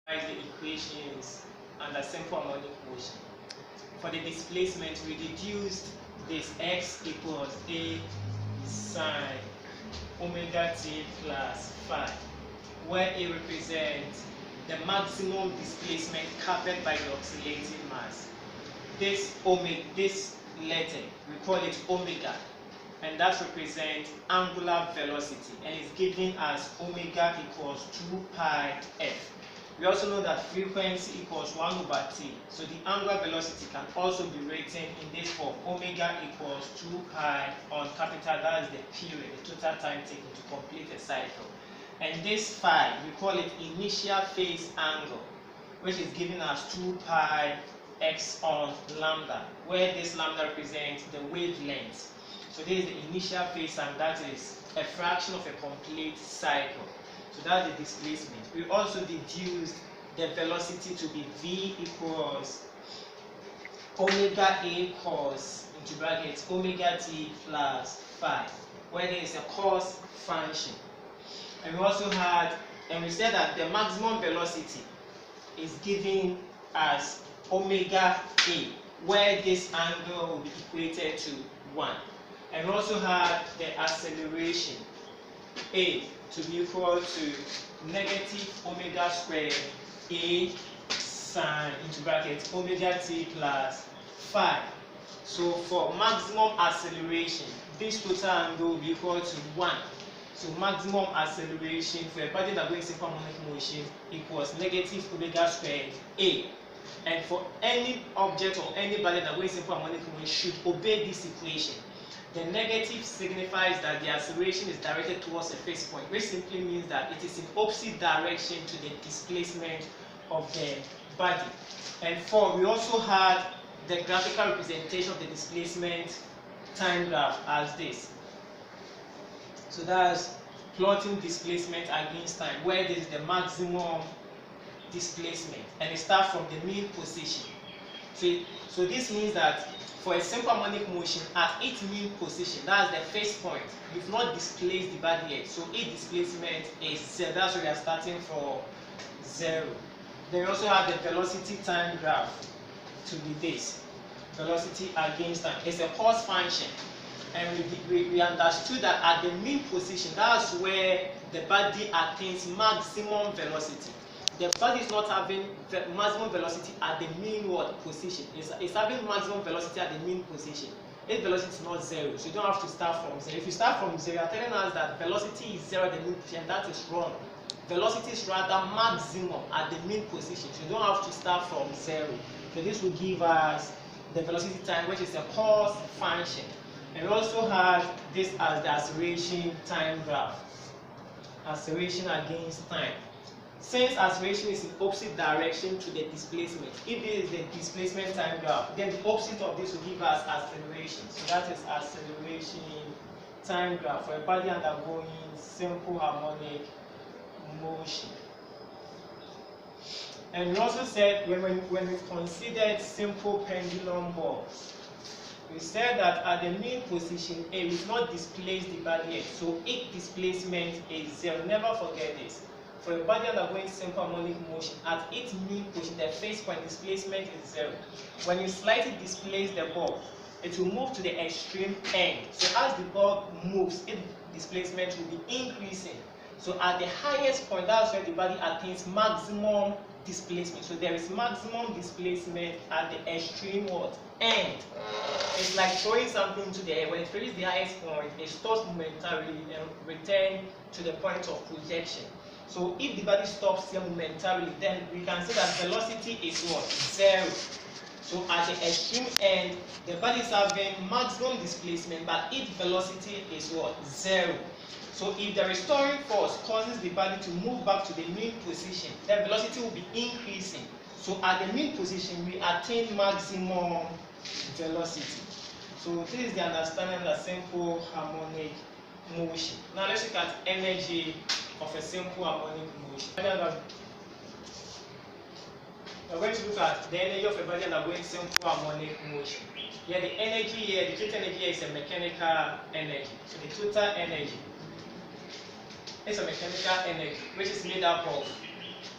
The equations under simple harmonic motion. For the displacement, we deduced this x equals a sine omega t plus phi, where a represents the maximum displacement covered by the oscillating mass. This letter, we call it omega, and that represents angular velocity, and is given as omega equals 2 pi f. We also know that frequency equals 1 over t, so the angular velocity can also be written in this form: omega equals 2 pi on capital, that is the period, the total time taken to complete a cycle. And this phi, we call it initial phase angle, which is given as 2 pi x on lambda, where this lambda represents the wavelength. So this is the initial phase, and that is a fraction of a complete cycle. So that's the displacement. We also deduced the velocity to be v equals omega a cos into brackets omega t plus phi, where there is a cos function. And we also had, and we said that the maximum velocity is given as omega a, where this angle will be equated to 1. And we also had the acceleration a to be equal to negative omega squared a sine into brackets omega t plus phi. So for maximum acceleration, this total angle will be equal to 1. So maximum acceleration for a body that goes in simple harmonic motion equals negative omega squared a. And for any object or any body that goes in simple harmonic motion should obey this equation. The negative signifies that the acceleration is directed towards a fixed point, which simply means that it is in opposite direction to the displacement of the body. And 4, we also had the graphical representation of the displacement time graph as this. So that's plotting displacement against time, where there is the maximum displacement, and it starts from the mean position. So this means that for a simple harmonic motion at its mean position, that's the first point, you've not displaced the body yet, so its displacement is 0. That's where we are starting from 0. Then we also have the velocity time graph to be this velocity against time. It's a cos function, and we understood that at the mean position, that's where the body attains maximum velocity. The body is not having maximum velocity at the mean position. It's having maximum velocity at the mean position. Its velocity is not 0, so you don't have to start from 0. If you start from 0, you're telling us that velocity is 0 at the mean position. That is wrong. Velocity is rather maximum at the mean position, so you don't have to start from 0. So this will give us the velocity time, which is a cos function. And we also have this as the acceleration time graph. Acceleration against time. Since acceleration is in opposite direction to the displacement, if this is the displacement time graph, then the opposite of this will give us acceleration. So that is acceleration time graph for a body undergoing simple harmonic motion. And we also said when we considered simple pendulum balls, we said that at the mean position A, we've not displaced the body yet, so its displacement is 0. Never forget this. For a body undergoing simple harmonic motion, at its mean position, the first point displacement is 0. When you slightly displace the ball, it will move to the extreme end. So as the ball moves, its displacement will be increasing. So at the highest point, that's where the body attains maximum displacement. So there is maximum displacement at the extreme end. It's like throwing something into the air. When it reaches the highest point, it stops momentarily and returns to the point of projection. So if the body stops here momentarily, then we can say that velocity is what? 0. So at the extreme end, the body is having maximum displacement, but its velocity is what? 0. So if the restoring force causes the body to move back to the mean position, the velocity will be increasing. So at the mean position, we attain maximum velocity. So this is the understanding of simple harmonic motion. Now let's look at energy of a simple harmonic motion. We're going to look at the energy of a body undergoing simple harmonic motion. Here the energy here, the total energy here is a mechanical energy. So the total energy is a mechanical energy which is made up of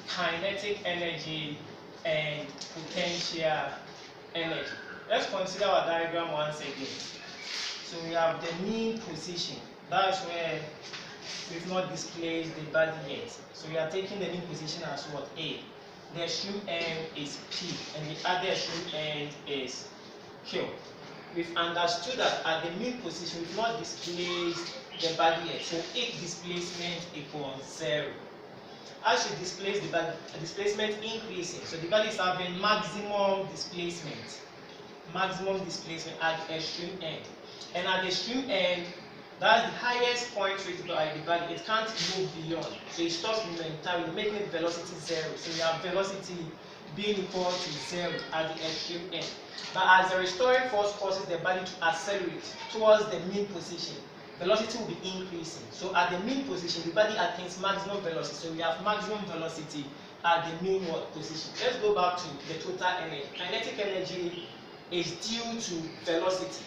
kinetic energy and potential energy. Let's consider our diagram once again. So we have the mean position. That's where we've not displaced the body yet. So we are taking the mean position as what? A. The extreme end is P and the other extreme end is Q. We've understood that at the mean position we've not displaced the body yet. So if displacement equals 0. As you displace the body, displacement increasing. So the body is having maximum displacement at the extreme end. And at the extreme end, that's the highest point reached by the body. It can't move beyond. So it stops momentarily, making it velocity 0. So we have velocity being equal to 0 at the extreme end. But as the restoring force causes the body to accelerate towards the mean position, velocity will be increasing. So at the mean position, the body attains maximum velocity. So we have maximum velocity at the mean position. Let's go back to the total energy. Kinetic energy is due to velocity.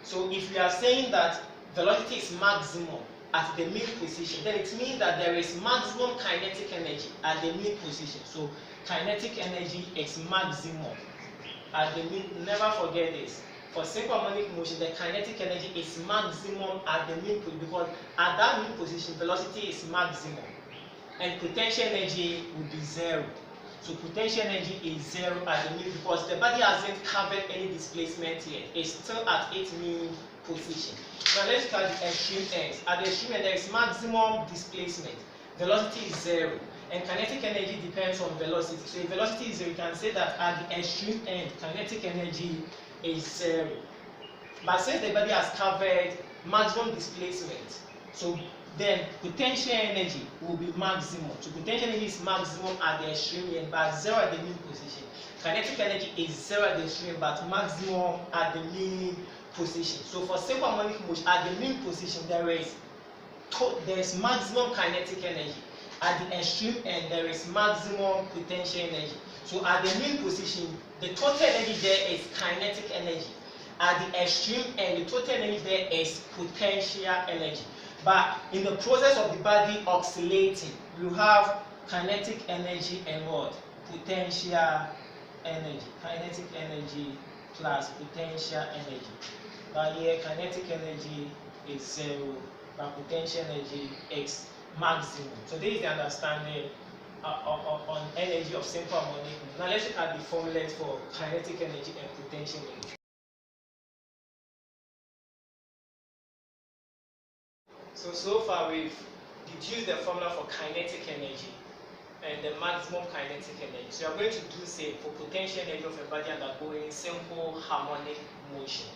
So if we are saying that velocity is maximum at the mean position, then it means that there is maximum kinetic energy at the mean position. So kinetic energy is maximum at the mean. Never forget this. For simple harmonic motion, the kinetic energy is maximum at the mean position because at that mean position, velocity is maximum, and potential energy will be 0. So potential energy is 0 at the mean because the body hasn't covered any displacement yet. It's still at its mean position. Now let's look at the extreme ends. At the extreme end, there is maximum displacement. Velocity is 0. And kinetic energy depends on velocity. So if velocity is 0, you can say that at the extreme end, kinetic energy is 0. But since the body has covered maximum displacement, so then potential energy will be maximum. So potential energy is maximum at the extreme end, but 0 at the mean position. Kinetic energy is 0 at the extreme, but maximum at the mean position. So for simple harmonic motion, at the mean position, there is maximum kinetic energy. At the extreme end, there is maximum potential energy. So at the mean position, the total energy there is kinetic energy. At the extreme end, the total energy there is potential energy. But in the process of the body oscillating, you have kinetic energy and what? Potential energy. Kinetic energy plus potential energy. But here, kinetic energy is 0, but potential energy is maximum. So this is the understanding on energy of simple harmonic motion. Now let's look at the formulas for kinetic energy and potential energy. So far we've deduced the formula for kinetic energy and the maximum kinetic energy. So we are going to do the same for potential energy of a body undergoing simple harmonic motion.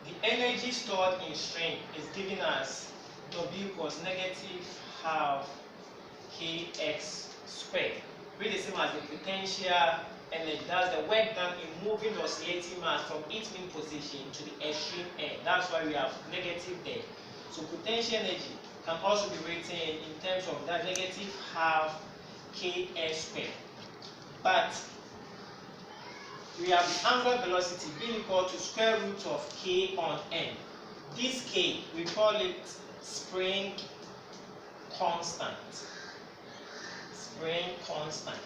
The energy stored in string is given as W equals -half kx squared, which is the same as the potential energy. That's the work done in moving the oscillating mass from its mean position to the extreme end. That's why we have negative there. So potential energy can also be written in terms of that -half kx squared. But we have the angular velocity being equal to square root of k on n. This k, we call it spring constant. Spring constant.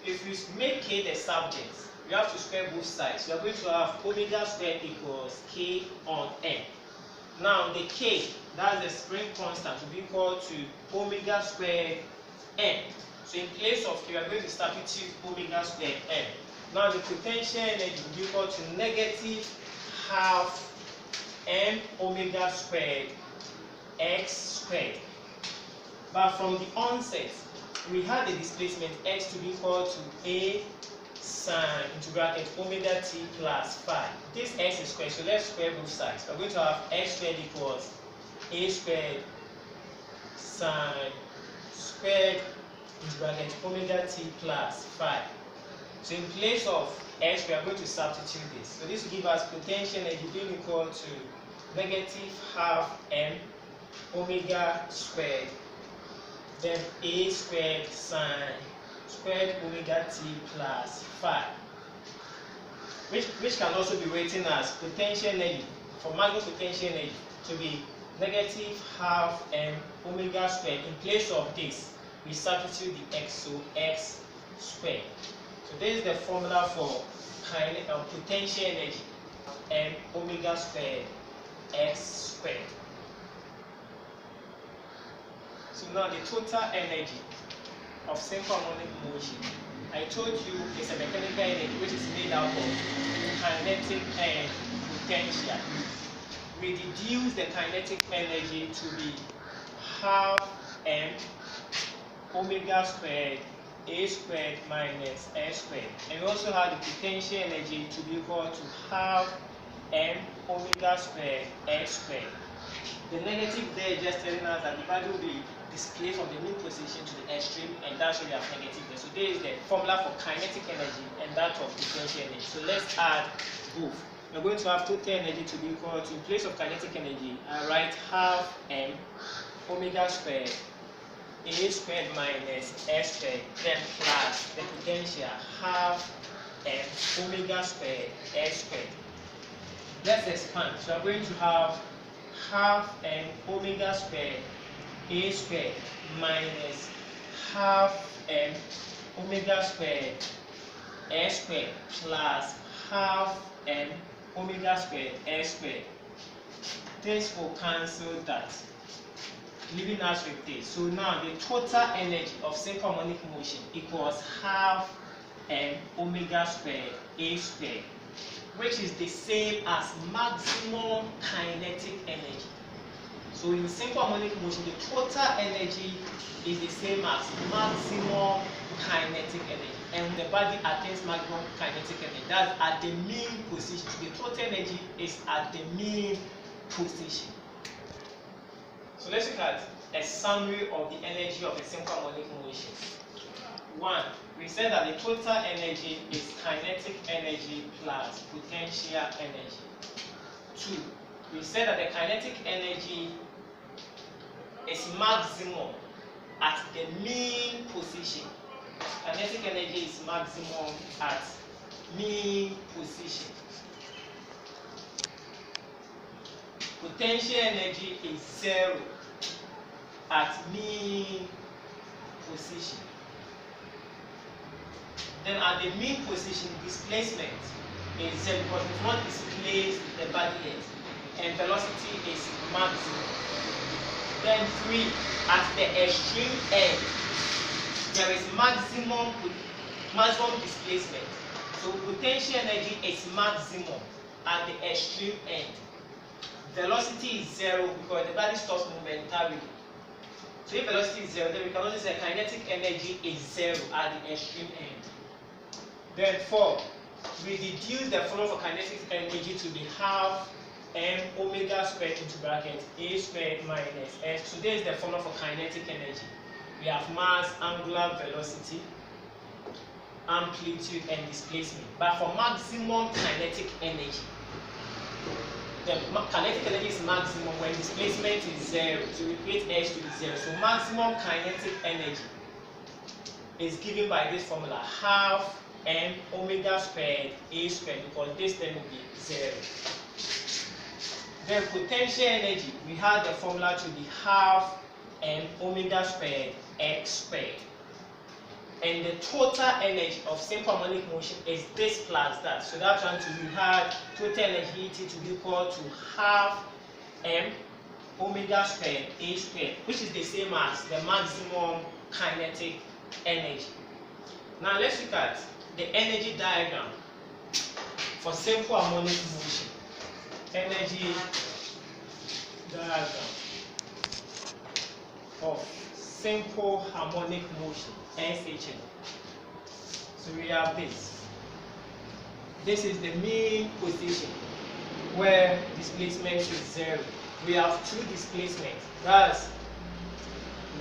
If we make k the subject, we have to square both sides. We are going to have omega squared equals k on n. Now the k, that's the spring constant, will be equal to omega squared n. So in place of k, we are going to substitute omega squared n. Now the potential energy will be equal to -half m omega squared x squared. But from the onset, we had the displacement x to be equal to a sine into bracket omega t plus phi. This x is squared, so let's square both sides. We're going to have x squared equals a squared sine squared into bracket omega t plus phi. So in place of x, we are going to substitute this. So this will give us potential energy being equal to -half m omega squared, then a squared sine squared omega t plus phi, which can also be written as potential energy for maximum potential energy to be -half m omega squared. In place of this, we substitute the x, so x squared. So this is the formula for potential energy, m omega squared x squared. So now the total energy of simple harmonic motion, I told you, is a mechanical energy which is made out of kinetic and potential. We reduce the kinetic energy to be half m omega squared a squared minus s squared, and we also have the potential energy to be equal to half m omega squared x squared. The negative there is just telling us that the value will be displaced from the mean position to the extreme, and that's why we have negative there. So there is the formula for kinetic energy and that of potential energy. So let's add both. We're going to have total energy to be equal to, in place of kinetic energy, I write half m omega squared a squared minus s squared, then plus the potential half m omega squared x squared. Let's expand. So I'm going to have half m omega squared a squared minus half m omega squared s squared plus half m omega squared s squared. This will cancel that, leaving us with this. So now the total energy of simple harmonic motion equals half m omega squared a squared, which is the same as maximum kinetic energy. So in simple harmonic motion, the total energy is the same as maximum kinetic energy, and the body attains maximum kinetic energy, that's at the mean position. So the total energy is at the mean position. So let's look at a summary of the energy of a simple harmonic motion. 1. We said that the total energy is kinetic energy plus potential energy. 2. We said that the kinetic energy is maximum at the mean position. Kinetic energy is maximum at mean position. Potential energy is 0 at mean position. Then at the mean position, displacement is 0 because we want to displace the body yet, and velocity is maximum. Then 3, at the extreme end, there is maximum displacement. So potential energy is maximum at the extreme end. Velocity is 0 because the body stops momentarily. So if velocity is 0, then we can also say kinetic energy is 0 at the extreme end. Then 4, we reduce the formula for kinetic energy to be half m omega squared into bracket a squared minus s. So this is the formula for kinetic energy. We have mass, angular velocity, amplitude, and displacement. But for maximum kinetic energy, the kinetic energy is maximum when displacement is 0. So we create s to be 0. So maximum kinetic energy is given by this formula, half m omega squared a squared, because this then will be 0. Then potential energy, we have the formula to be half m omega squared x squared. And the total energy of simple harmonic motion is this plus that. So that one to we had total energy to be equal to half m omega squared a squared, which is the same as the maximum kinetic energy. Now let's look at the energy diagram for simple harmonic motion. Energy diagram of simple harmonic motion, SHM. So we have this. This is the mean position where displacement is 0. We have two displacements. That's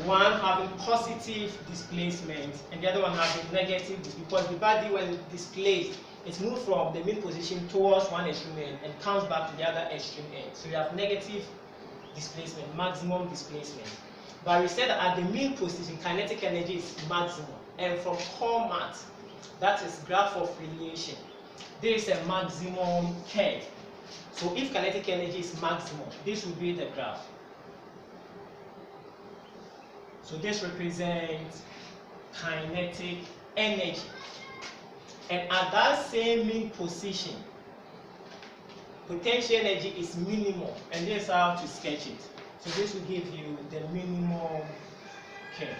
one having positive displacement and the other one having negative displacement, because the body, when displaced, it moves from the mean position towards one extreme end and comes back to the other extreme end. So we have negative displacement, maximum displacement. But we said that at the mean position, kinetic energy is maximum. And from core math, that is graph of radiation, there is a maximum curve. So if kinetic energy is maximum, this will be the graph. So this represents kinetic energy. And at that same mean position, potential energy is minimum, and this is how to sketch it. So this will give you the minimum curve.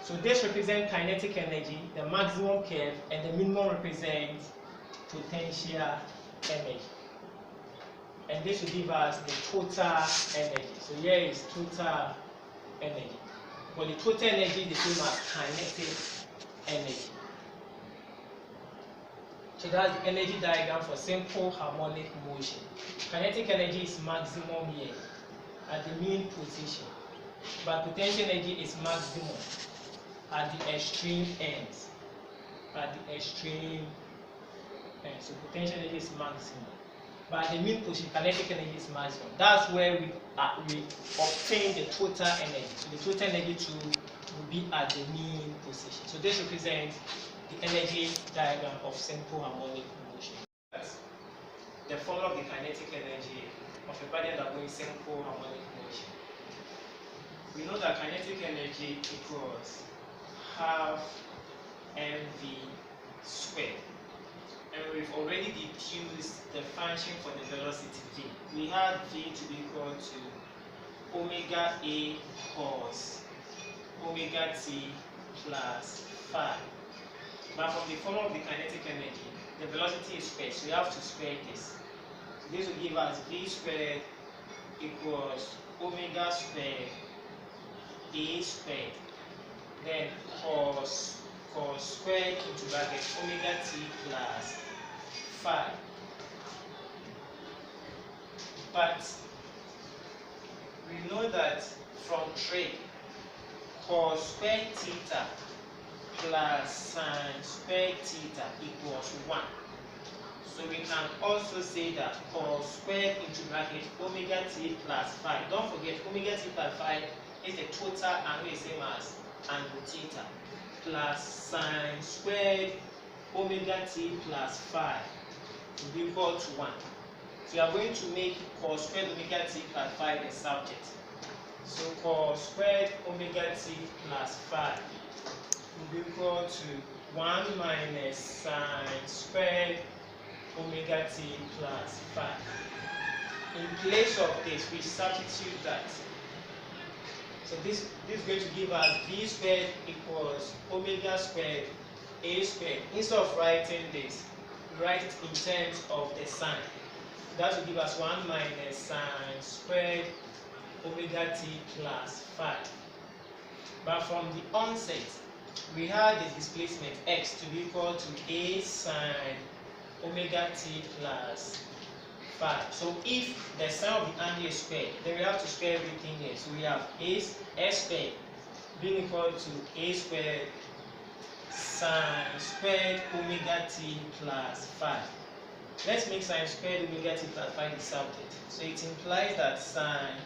So this represents kinetic energy, the maximum curve, and the minimum represents potential energy. And this will give us the total energy. So here is total energy. But the total energy is the same as kinetic energy. So that's the energy diagram for simple harmonic motion. Kinetic energy is maximum here at the mean position, but potential energy is maximum at the extreme ends. At the extreme ends. So potential energy is maximum, but at the mean position, kinetic energy is maximum. That's where we obtain the total energy. So the total energy will be at the mean position. So this represents the energy diagram of simple harmonic motion. That's the formula of the kinetic energy of a body undergoing simple harmonic motion. We know that kinetic energy equals half mv squared. And we've already deduced the function for the velocity v. We had v to be equal to omega a cos omega t plus phi. But from the formula of the kinetic energy, the velocity is squared, so we have to square this. So this will give us v squared equals omega squared a squared, then cos squared into bracket omega t plus phi. But we know that from trig, cos squared theta plus sine squared theta equals 1. So we can also say that cos squared into bracket omega t plus phi. Don't forget, omega t plus phi is the total angle is same as angle theta, plus sine squared omega t plus phi will be equal to 1. So we are going to make cos squared omega t plus phi the subject. So cos squared omega t plus phi will be equal to 1 minus sine squared omega t plus phi. In place of this, we substitute that. So this is going to give us v squared equals omega squared a squared. Instead of writing this, we write it in terms of the sine. That will give us 1 minus sine squared omega t plus phi. But from the onset, we had the displacement x to be equal to a sine omega t plus phi. So if the sine of the angle is squared, then we have to square everything here. So we have s squared being equal to a squared sine squared omega t plus phi. Let's make sine squared omega t plus phi the subject. So it implies that sine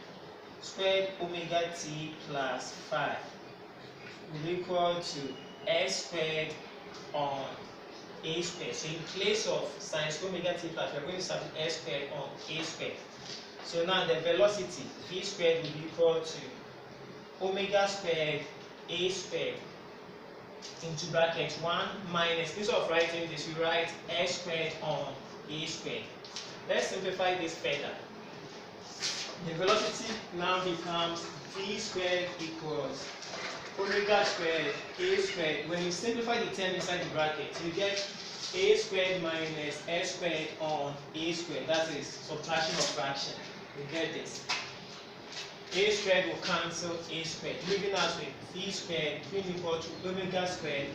squared omega t plus phi will equal to s squared on a squared. So in place of sine squared omega t plus, we are going to substitute s squared on a squared. So now the velocity v squared will be equal to omega squared a squared into bracket 1 minus, instead of writing this, we write s squared on a squared. Let's simplify this further. The velocity now becomes v squared equals omega squared a squared. When you simplify the term inside the bracket, you get a squared minus s squared on a squared. That is subtraction of fraction. You get this. A squared will cancel a squared, leaving us with v squared being equal to omega squared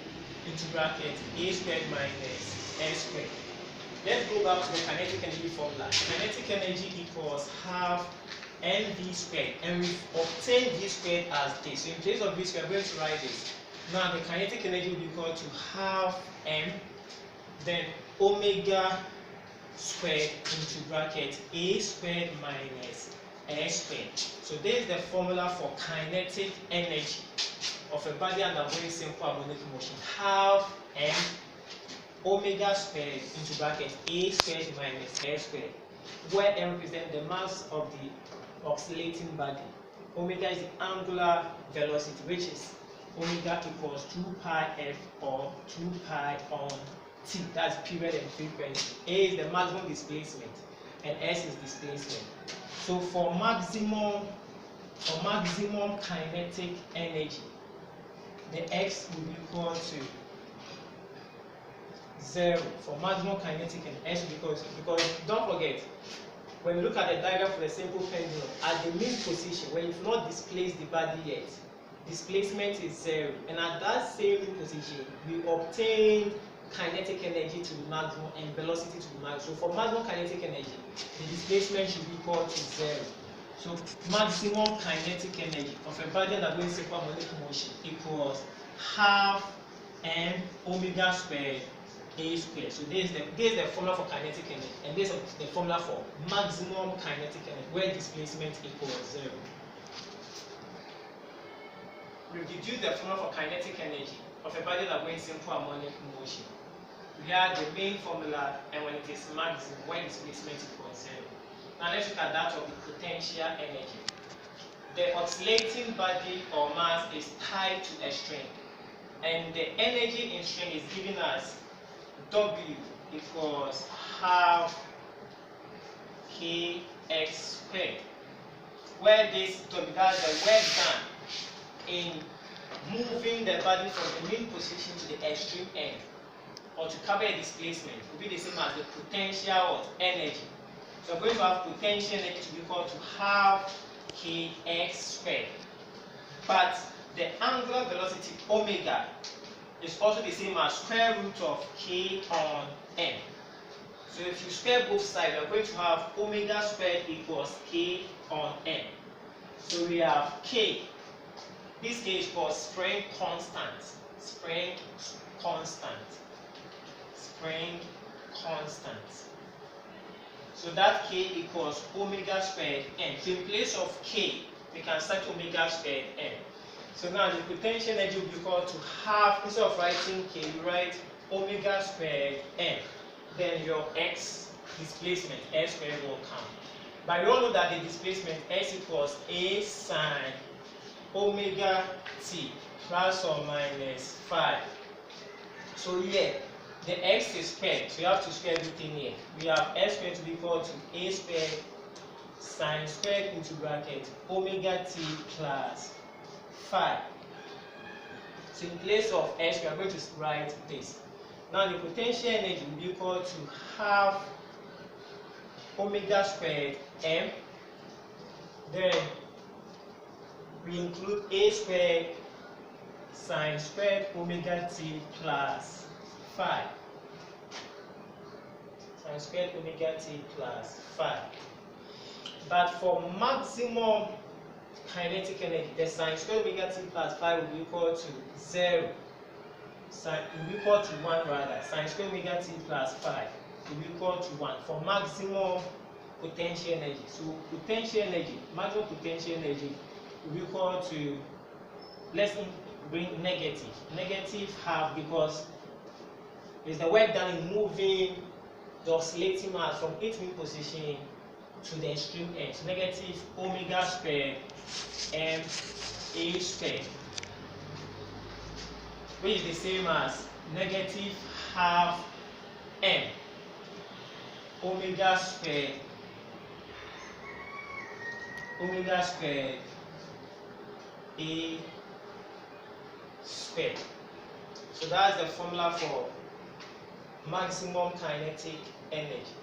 into bracket a squared minus s squared. Let's go back to the kinetic energy formula. Kinetic energy equals half mv squared, and we've obtained v squared as this. So in place of v squared, we're going to write this. Now the kinetic energy will be equal to half m, then omega squared into bracket a squared minus s squared. So this is the formula for kinetic energy of a body undergoing simple harmonic motion. Half m omega squared into bracket a squared minus s squared, where m represents the mass of the oscillating body. Omega is the angular velocity, which is omega equals 2 pi f or 2 pi on t. That's period and frequency. A is the maximum displacement and s is displacement. So for maximum kinetic energy, the x will be equal to 0 for maximum kinetic and s because don't forget, when you look at the diagram for the simple pendulum, at the mean position, when you've not displaced the body yet, displacement is 0, and at that same position, we obtain kinetic energy to the maximum and velocity to the maximum. So for maximum kinetic energy, the displacement should be equal to 0. So maximum kinetic energy of a body undergoing simple harmonic motion equals half m omega squared a squared. So this is the formula for kinetic energy, and this is the formula for maximum kinetic energy, where displacement equals 0. We deduce the formula for kinetic energy of a body undergoing simple harmonic motion. We have the main formula, and when it is maximum, when displacement equals 0. Now let's look at that of the potential energy. The oscillating body or mass is tied to a string, and the energy in string is given as W equals half kx squared, where this W, that's the work done in moving the body from the mean position to the extreme end, or to cover a displacement, will be the same as the potential energy. So we're going to have potential energy to be equal to half kx squared. But the angular velocity omega is also the same as square root of k on n. So if you square both sides, we are going to have omega squared equals k on n. So we have k. This k is called spring constant. Spring constant. Spring constant. So that k equals omega squared n. So in place of k, we can set omega squared n. So now the potential energy will be equal to half, instead of writing k, you write omega squared n. Then your x displacement, s squared, will come. But we all know that the displacement s equals a sine omega t plus or minus 5. So here, the x is squared, so you have to square everything here. We have s squared to be equal to a squared sine squared into bracket omega t plus 5. So in place of s, we are going to write this. Now the potential energy will be equal to half omega squared m. Then we include a squared sine squared omega t plus 5. Sine squared omega t plus 5. But for maximum kinetic energy, the sine squared omega t plus 5 will be equal to 0. Will be equal to 1 rather. Sine squared omega t plus 5 will be equal to 1 for maximum potential energy. So potential energy, maximum potential energy will be equal to, let's bring negative. Negative half, because it's the work done in moving the oscillating mass from its mean position to the extreme end. So negative omega squared m a squared, which is the same as negative half m omega squared a squared. So that's the formula for maximum kinetic energy.